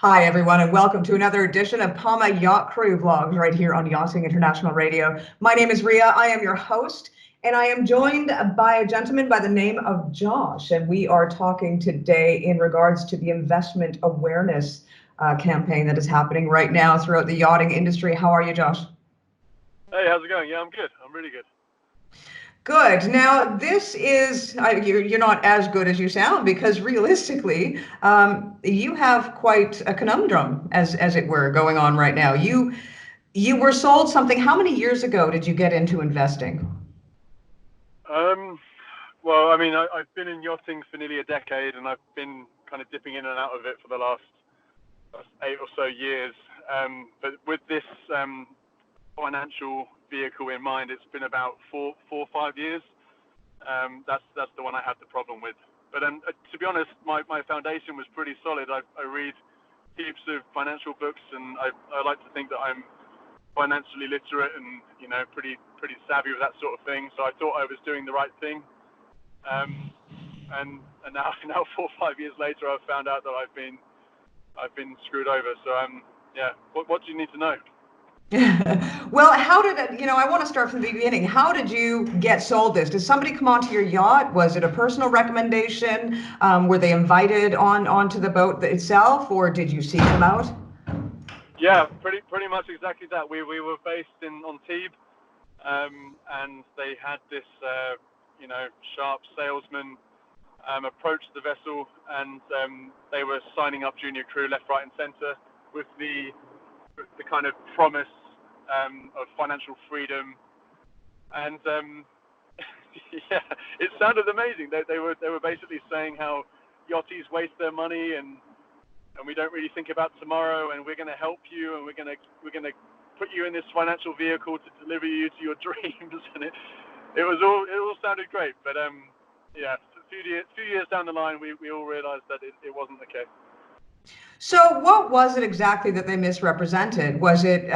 Hi, everyone, and welcome to another edition of Palma Yacht Crew Vlogs right here on Yachting International Radio. My name is Ria. I am your host, and I am joined by a gentleman by the name of Josh, and we are talking today in regards to the investment awareness campaign that is happening right now throughout the yachting industry. How are you, Josh? Hey, how's it going? Yeah, I'm good. I'm really good. Good. Now, this is, you're not as good as you sound because realistically, you have quite a conundrum, as it were, going on right now. You were sold something. How many years ago did you get into investing? Um, well, I mean, I've been in yachting for nearly a decade, and I've been kind of dipping in and out of it for the last 8 or so years. But with this financial vehicle in mind, it's been about four or 5 years. That's the one I had the problem with. But to be honest, my foundation was pretty solid. I read heaps of financial books, and I like to think that I'm financially literate and pretty savvy with that sort of thing. So I thought I was doing the right thing. And now now 4 or 5 years later, I've found out that I've been screwed over. So yeah. What do you need to know? Well, how did it, I want to start from the beginning. How did you get sold this? Did somebody come onto your yacht? Was it a personal recommendation? Were they invited onto the boat itself, or did you seek them out? Yeah, pretty much exactly that. We were based in on Tebe, and they had this sharp salesman approach the vessel, and they were signing up junior crew left, right, and centre with the kind of promise of financial freedom, and yeah, it sounded amazing. They were basically saying how yachties waste their money, and we don't really think about tomorrow, and we're going to help you, and we're going to put you in this financial vehicle to deliver you to your dreams, and it all sounded great, but yeah, a few years down the line, we all realised that it wasn't the case. So what was it exactly that they misrepresented? Was it,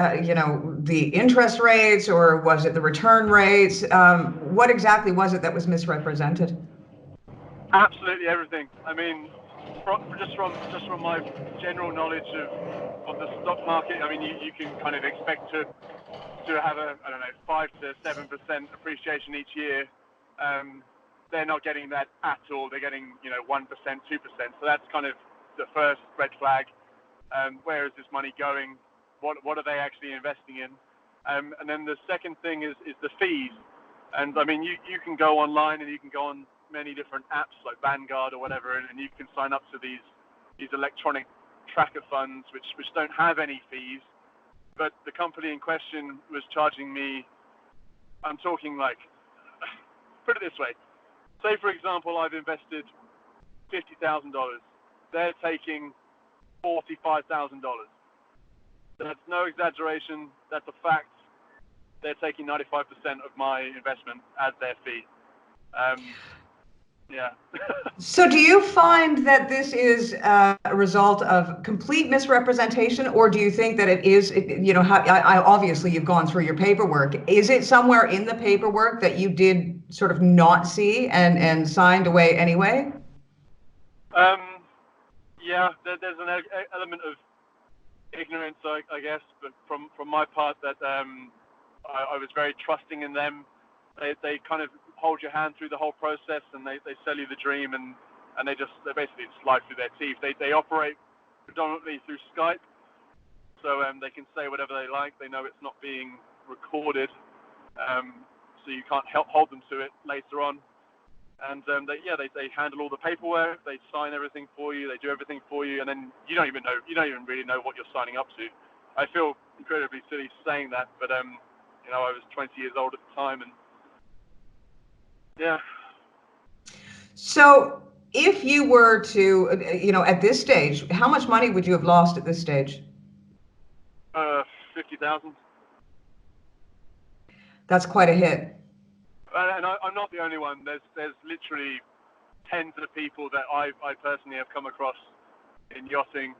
the interest rates, or was it the return rates? What exactly was it that was misrepresented? Absolutely everything. I mean, just from my general knowledge of the stock market, I mean, you can kind of expect to have a, I don't know, 5 to 7% appreciation each year. They're not getting that at all. They're getting 1%, 2%. So that's kind of the first red flag. Where is this money going? What are they actually investing in? And then the second thing is the fees. And I mean, you can go online and you can go on many different apps like Vanguard or whatever, and you can sign up to these electronic tracker funds which don't have any fees. But the company in question was charging me. I'm talking like, put it this way. Say for example, I've invested $50,000. They're taking $45,000. That's no exaggeration. That's a fact. They're taking 95% of my investment as their fee. Yeah. So do you find that this is a result of complete misrepresentation, or do you think that it is, obviously you've gone through your paperwork. Is it somewhere in the paperwork that you did sort of not see and signed away anyway? Yeah, there's an element of ignorance, I guess, but from my part, that I was very trusting in them. They kind of hold your hand through the whole process, and they sell you the dream, and they basically slide through their teeth. They operate predominantly through Skype, so they can say whatever they like. They know it's not being recorded, so you can't hold them to it later on. And they handle all the paperwork. They sign everything for you. They do everything for you, and then you don't even really know what you're signing up to. I feel incredibly silly saying that, but I was 20 years old at the time, and yeah. So if you were to, at this stage, how much money would you have lost at this stage? 50,000. That's quite a hit. And I'm not the only one. There's literally tens of people that I personally have come across in yachting,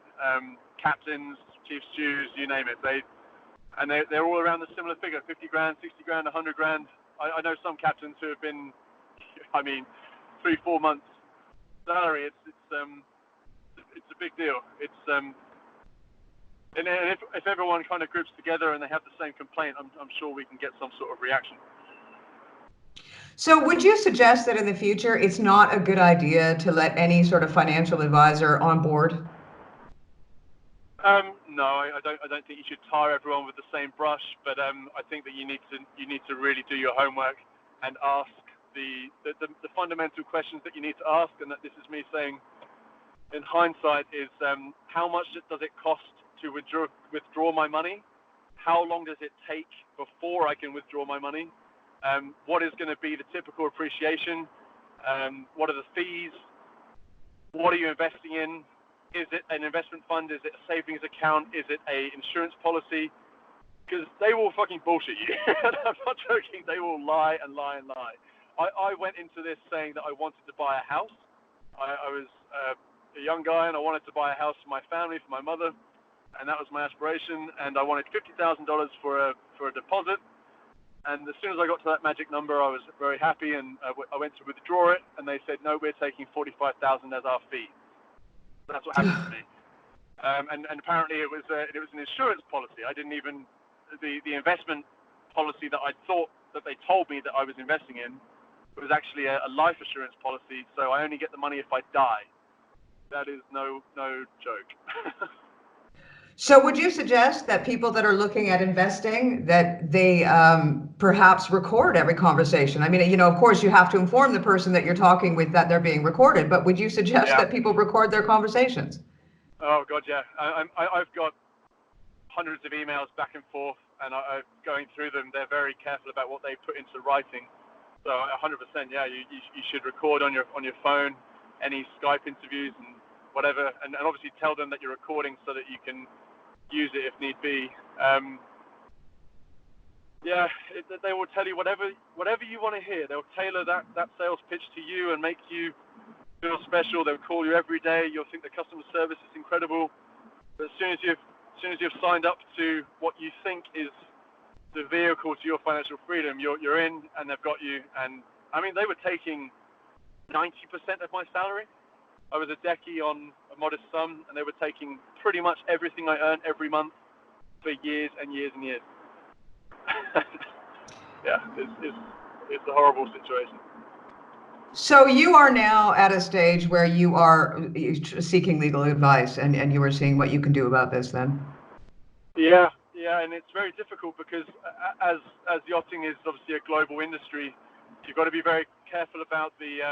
captains, chief stews, you name it. They're all around the similar figure: 50 grand, 60 grand, 100 grand. I know some captains who have been, I mean, 3-4 months salary. It's a big deal. And if everyone kind of groups together and they have the same complaint, I'm sure we can get some sort of reaction. So would you suggest that in the future it's not a good idea to let any sort of financial advisor on board? No, I don't think you should tar everyone with the same brush, but I think that you need to really do your homework and ask the fundamental questions that you need to ask. And that this is me saying, in hindsight, is how much does it cost to withdraw my money? How long does it take before I can withdraw my money? What is going to be the typical appreciation? What are the fees? What are you investing in? Is it an investment fund? Is it a savings account? Is it a insurance policy? Because they will fucking bullshit you. I'm not joking. They will lie and lie and lie. I went into this saying that I wanted to buy a house. I was a young guy and I wanted to buy a house for my family, for my mother, and that was my aspiration. And I wanted $50,000 for a deposit. And as soon as I got to that magic number, I was very happy, and I went to withdraw it, and they said, no, we're taking $45,000 as our fee. That's what happened to me. And apparently it was an insurance policy. I didn't even the investment policy that I thought that they told me that I was investing in was actually a life assurance policy. So I only get the money if I die. That is no joke. So would you suggest that people that are looking at investing, that they perhaps record every conversation? I mean, of course you have to inform the person that you're talking with that they're being recorded, but would you suggest that people record their conversations? Oh God, yeah. I've got hundreds of emails back and forth, and I'm going through them. They're very careful about what they put into writing. So 100%, yeah, you should record on your phone any Skype interviews and whatever, and obviously tell them that you're recording so that you can use it if need be. They will tell you whatever you want to hear. They'll tailor that sales pitch to you and make you feel special. They'll call you every day. You'll think the customer service is incredible. But as soon as you've signed up to what you think is the vehicle to your financial freedom, you're in, and they've got you. And I mean, they were taking 90% of my salary. I was a decky on a modest sum, and they were taking pretty much everything I earned every month for years and years and years. Yeah, it's a horrible situation. So you are now at a stage where you are seeking legal advice, and you are seeing what you can do about this then? Yeah, and it's very difficult because as yachting is obviously a global industry, you've got to be very careful about the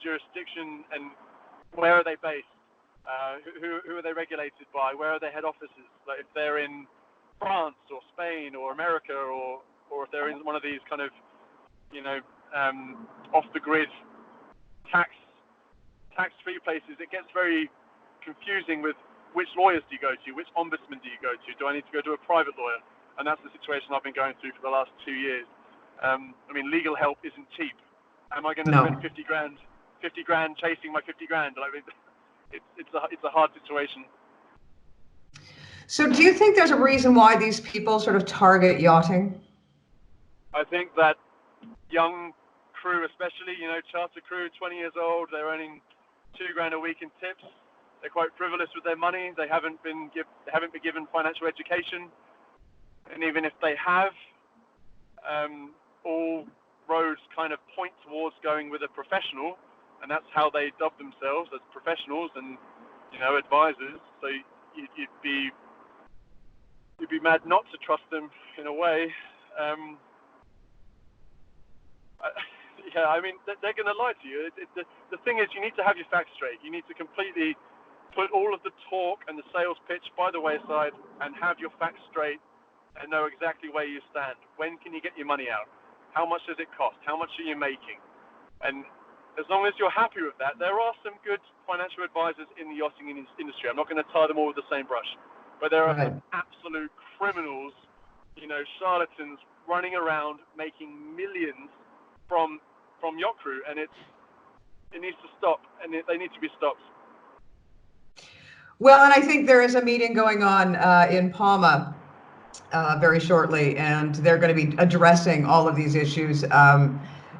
jurisdiction and where are they based, who are they regulated by, where are their head offices, like if they're in France or Spain or America, or if they're in one of these kind of off the grid tax-free places. It gets very confusing with which lawyers do you go to, which ombudsman do you go to, do I need to go to a private lawyer? And that's the situation I've been going through for the last 2 years. I mean, legal help isn't cheap. Am I going to spend 50 grand chasing my 50 grand? I mean, it's a hard situation. So do you think there's a reason why these people sort of target yachting? I think that young crew, especially, charter crew, 20 years old, they're earning $2 grand a week in tips. They're quite frivolous with their money. They haven't been given financial education, and even if they have, all roads kind of point towards going with a professional, and that's how they dub themselves, as professionals and advisors. So you'd be mad not to trust them in a way. I mean, they're going to lie to you. The thing is, you need to have your facts straight. You need to completely put all of the talk and the sales pitch by the wayside and have your facts straight and know exactly where you stand. When can you get your money out? How much does it cost? How much are you making? And as long as you're happy with that, there are some good financial advisors in the yachting industry. I'm not going to tie them all with the same brush, but there are some absolute criminals, charlatans running around making millions from yacht crew, and it needs to stop, and they need to be stopped. Well, and I think there is a meeting going on in Palma very shortly, and they're going to be addressing all of these issues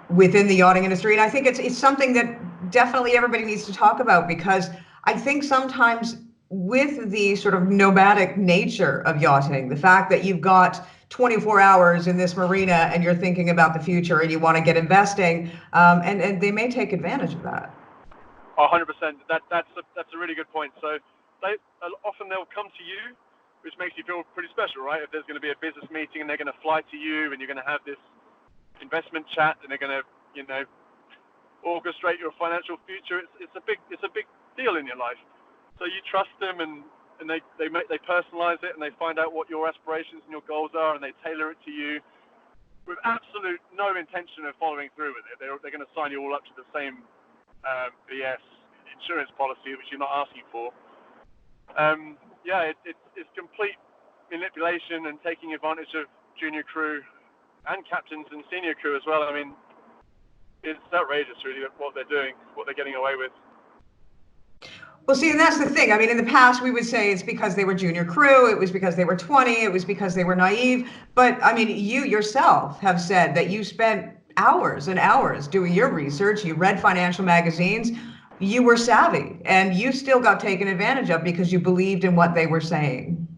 within the yachting industry. And I think it's something that definitely everybody needs to talk about, because I think sometimes with the sort of nomadic nature of yachting, the fact that you've got 24 hours in this marina and you're thinking about the future and you want to get investing, and they may take advantage of that. 100%. That's a really good point. So often they'll come to you, which makes you feel pretty special, right? If there's going to be a business meeting and they're going to fly to you and you're going to have this investment chat and they're going to, orchestrate your financial future, it's a big deal in your life. So you trust them and they personalize it and they find out what your aspirations and your goals are and they tailor it to you with absolute no intention of following through with it. They're going to sign you all up to the same BS insurance policy, which you're not asking for. It's complete manipulation and taking advantage of junior crew and captains and senior crew as well. I mean, it's outrageous, really, what they're doing, what they're getting away with. Well, see, and that's the thing. I mean, in the past, we would say it's because they were junior crew, it was because they were 20, it was because they were naive. But I mean, you yourself have said that you spent hours and hours doing your research, you read financial magazines, you were savvy, and you still got taken advantage of because you believed in what they were saying.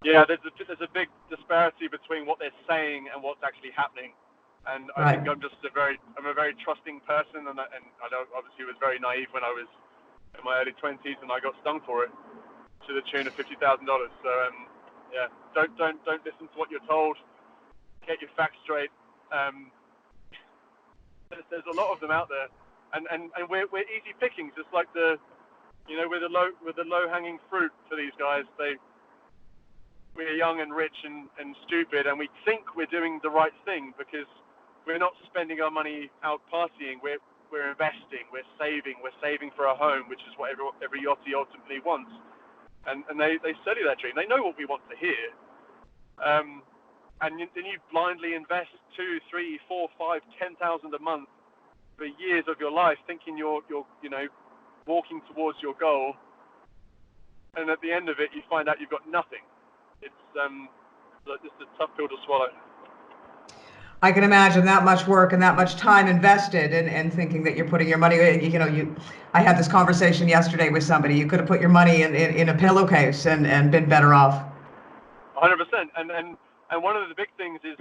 Yeah, there's a big disparity between what they're saying and what's actually happening. And I think I'm a very trusting person, and I obviously was very naive when I was in my early 20s, and I got stung for it to the tune of $50,000. So don't listen to what you're told. Get your facts straight. There's a lot of them out there, and we're easy pickings. It's like we're the low hanging fruit for these guys. We're young and rich and stupid, and we think we're doing the right thing because we're not spending our money out partying. We're investing. We're saving for a home, which is what every yachty ultimately wants. And they sell you that dream. They know what we want to hear. And then you blindly invest 2, 3, 4, 5, 10,000 a month for years of your life, thinking you're walking towards your goal. And at the end of it, you find out you've got nothing. It's just a tough pill to swallow. I can imagine that much work and that much time invested and thinking that you're putting your money, I had this conversation yesterday with somebody. You could have put your money in a pillowcase and been better off. 100%. And one of the big things is,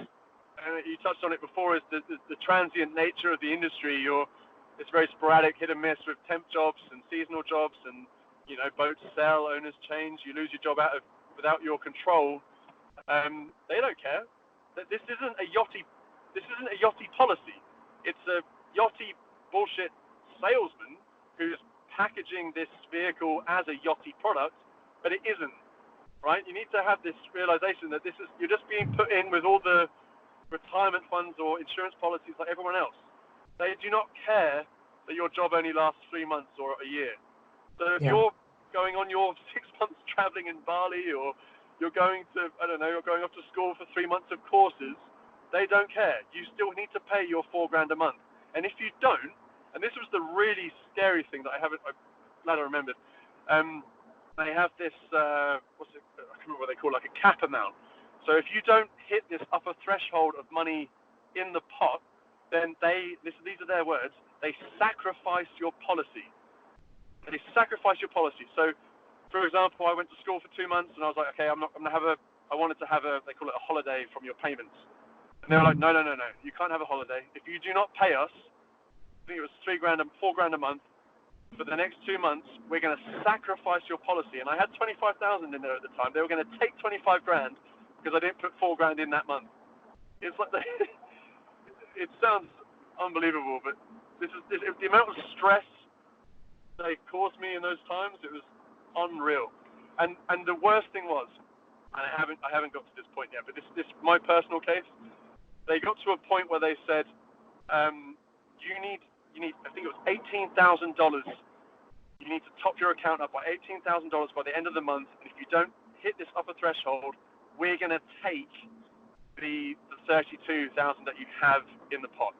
you touched on it before, is the transient nature of the industry. It's very sporadic, hit and miss with temp jobs and seasonal jobs, and boats sell, owners change, you lose your job without your control. They don't care. This isn't a yachty policy. It's a yachty bullshit salesman who's packaging this vehicle as a yachty product, but it isn't, right? You need to have this realization that you're just being put in with all the retirement funds or insurance policies like everyone else. They do not care that your job only lasts 3 months or a year. So if you're going on your 6 months traveling in Bali, or you're going to, you're going off to school for 3 months of courses, they don't care. You still need to pay your $4,000 a month. And if you don't, and this was the really scary thing that I'm glad I remembered, they have this, I can't remember what they call it, like a cap amount. So if you don't hit this upper threshold of money in the pot, then these are their words, they sacrifice your policy. They sacrifice your policy. So, for example, I went to school for 2 months, and I was like, okay, I wanted to have they call it a holiday from your payments. And they were like, no, you can't have a holiday. If you do not pay us, I think it was $4,000 a month, for the next 2 months, we're going to sacrifice your policy. And I had 25,000 in there at the time. They were going to take 25 grand because I didn't put 4 grand in that month. It's like it sounds unbelievable, but the amount of stress they caused me in those times, it was unreal. And the worst thing was, and I haven't got to this point yet, but this my personal case, they got to a point where they said, you need I think it was $18,000. You need to top your account up by $18,000 by the end of the month, and if you don't hit this upper threshold, we're going to take the $32,000 that you have in the pot.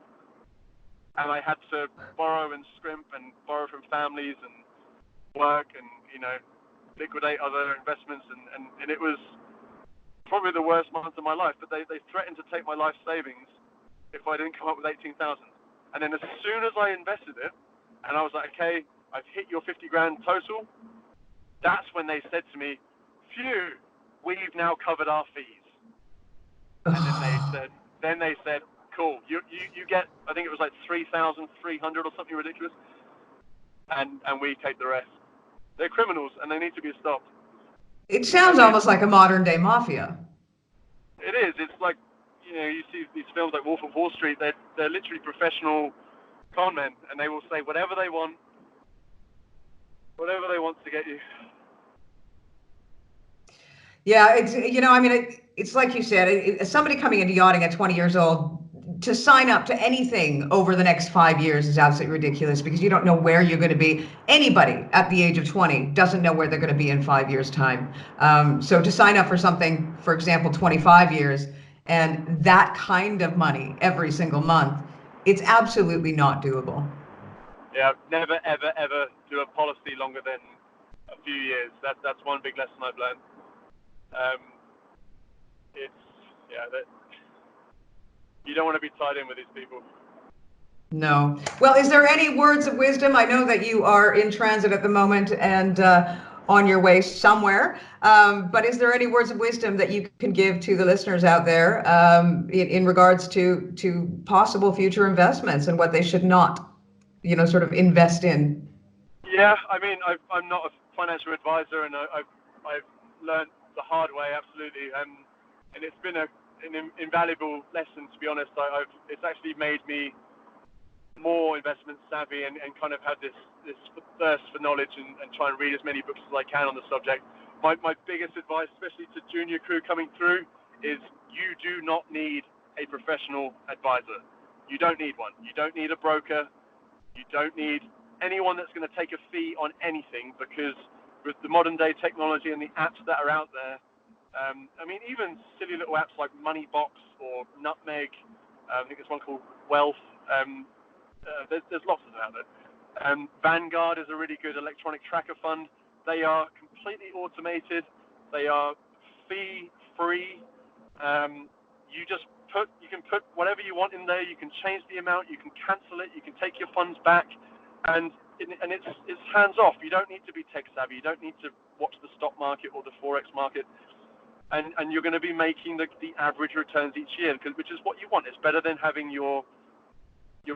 And I had to borrow and scrimp and borrow from families and work and liquidate other investments, and it was probably the worst month of my life. But they threatened to take my life savings if I didn't come up with 18,000. And then as soon as I invested it, and I was like, okay, I've hit your 50 grand total, that's when they said to me, phew, we've now covered our fees. And then they said, cool, you get, I think it was like 3,300 or something ridiculous, and we take the rest. They're criminals and they need to be stopped. It sounds almost like a modern day mafia. It is. It's like, you see these films like Wolf of Wall Street. They're literally professional con men, and they will say whatever they want to get you. Yeah, it's, I mean, it's like you said, somebody coming into yachting at 20 years old to sign up to anything over the next 5 years is absolutely ridiculous, because you don't know where you're going to be. Anybody at the age of 20 doesn't know where they're going to be in 5 years' time. So to sign up for something, for example, 25 years and that kind of money every single month, it's absolutely not doable. Yeah, never, ever, ever do a policy longer than a few years. That's one big lesson I've learned. You don't want to be tied in with these people. No. Well, is there any words of wisdom? I know that you are in transit at the moment and on your way somewhere. But is there any words of wisdom that you can give to the listeners out there in regards to possible future investments and what they should not, sort of invest in? Yeah, I mean, I'm not a financial advisor, and I've learned the hard way, absolutely, and it's been an invaluable lesson, to be honest. It's actually made me more investment savvy and kind of had this thirst for knowledge and try and read as many books as I can on the subject. My biggest advice, especially to junior crew coming through, is you do not need a professional advisor. You don't need one. You don't need a broker. You don't need anyone that's going to take a fee on anything, because with the modern day technology and the apps that are out there, I mean, even silly little apps like Moneybox or Nutmeg, I think there's one called Wealth. There's lots of them out there. Vanguard is a really good electronic tracker fund. They are completely automated. They are fee-free. You can put whatever you want in there. You can change the amount. You can cancel it. You can take your funds back, and it's hands off. You don't need to be tech savvy. You don't need to watch the stock market or the forex market, and you're going to be making the average returns each year, which is what you want. It's better than having your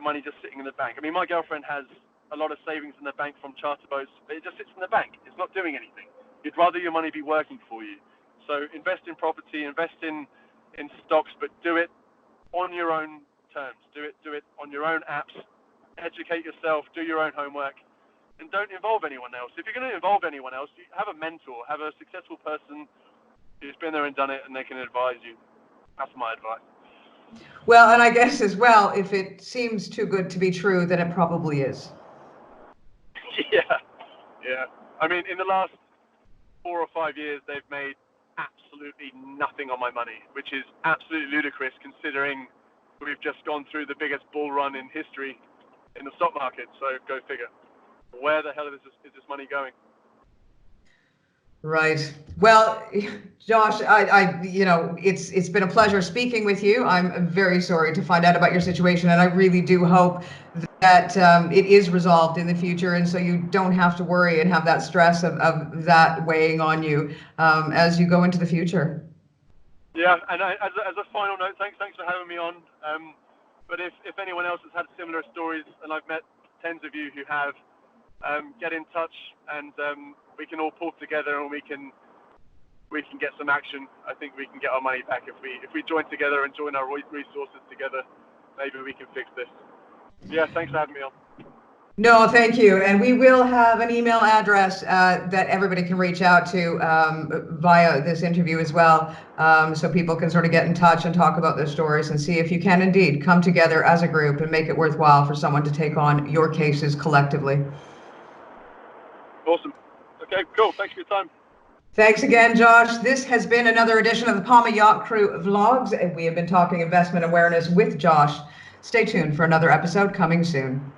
money just sitting in the bank. I mean, my girlfriend has a lot of savings in the bank from charter boats, but it just sits in the bank. It's not doing anything. You'd rather your money be working for you. So invest in property, invest in stocks, but do it on your own terms. Do it on your own apps. Educate yourself, do your own homework, and don't involve anyone else. If you're going to involve anyone else, you have a mentor, have a successful person who's been there and done it, and they can advise you. That's my advice. Well, and I guess as well, if it seems too good to be true, then it probably is. Yeah. I mean, in the last 4 or 5 years, they've made absolutely nothing on my money, which is absolutely ludicrous considering we've just gone through the biggest bull run in history in the stock market. So go figure. Where the hell is this money going? Right. Well, Josh, it's been a pleasure speaking with you. I'm very sorry to find out about your situation, and I really do hope that it is resolved in the future, and so you don't have to worry and have that stress of that weighing on you as you go into the future. Yeah, and as a final note, thanks for having me on. But if anyone else has had similar stories, and I've met tens of you who have, get in touch, and we can all pull together, and we can get some action. I think we can get our money back if we join together and join our resources together. Maybe we can fix this. Yeah, thanks for having me on. No, thank you. And we will have an email address that everybody can reach out to via this interview as well, so people can sort of get in touch and talk about their stories and see if you can indeed come together as a group and make it worthwhile for someone to take on your cases collectively. Awesome. Okay, cool. Thanks for your time. Thanks again, Josh. This has been another edition of the Palma Yacht Crew Vlogs, and we have been talking investment awareness with Josh. Stay tuned for another episode coming soon.